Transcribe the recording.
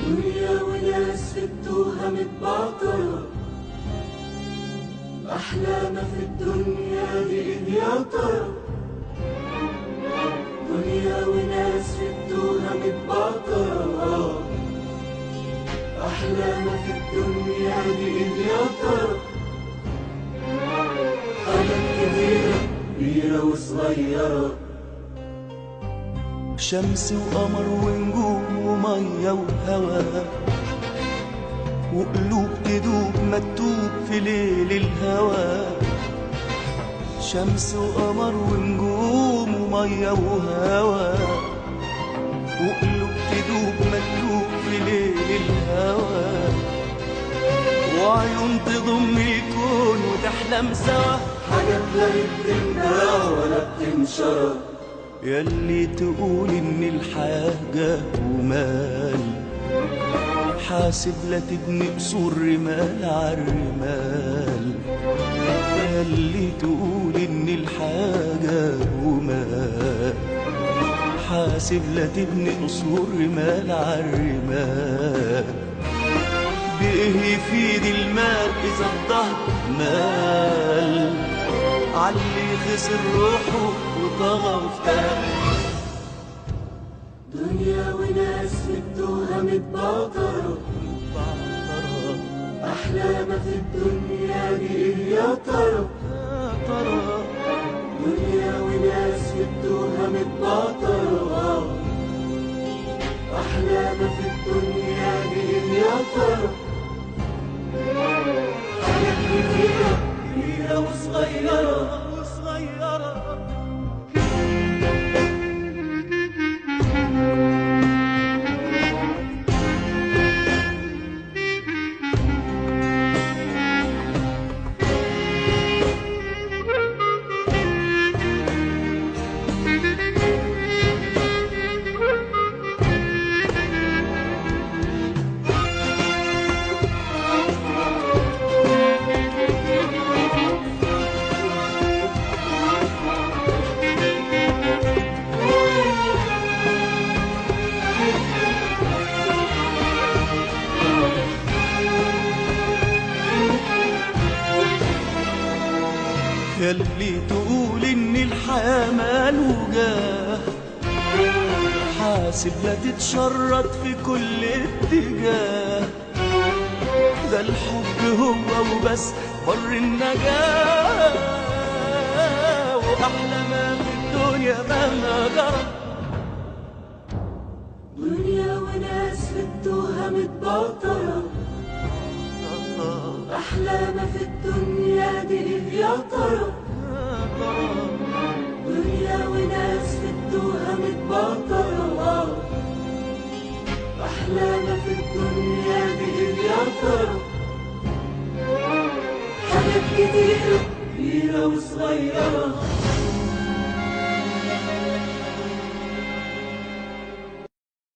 دنيا وناس في التوهة متبعترة، أحلى ما في الدنيا دي إيه يا ترى؟ دنيا وناس في التوهة متبعترة، أحلى ما في الدنيا دي إيه يا ترى؟ حاجات كتيرة كبيرة وصغيرة، شمس وقمر ونجوم ومية وهوا، وقلوب تدوب مكتوب في ليل الهوى. شمس وقمر ونجوم ومية وهوا، وقلوب تدوب مكتوب في ليل الهوى، وعيون تضم الكون وتحلم سوا. حاجات لا بتنباع ولا بتنشرى، ياللي تقول ان الحياة جاه ومال، حاسب لا تبني قصور رمال عالرمال. ياللي تقول ان الحياة جاه ومال، حاسب لا تبني قصور رمال عالرمال. بإيه يفيد المال إذا الظهر مال، عاللي خسر روحه وطغى وافتان. دنيا وناس في التوهة متبعترة، أحلى ما في الدنيا دي إيه يا ترى؟ دنيا وناس في التوهة متبعترة، أحلى ما في الدنيا دي إيه يا ترى؟ حاجات كتيرة كبيرة وصغيرة. ياللي تقول ان الحياة مال وجاه، حاسب لا تتشرد في كل اتجاه. ده الحب هو وبس بر النجاة، واحلى ما في الدنيا مهما جرى. دنيا وناس في التوهة متبعترة، أحلى ما في الدنيا دي إيه يا ترى؟ دنيا وناس في التوهة متبعترة، أحلى ما في الدنيا دي إيه يا ترى؟ حاجات كتيرة كبيرة وصغيرة.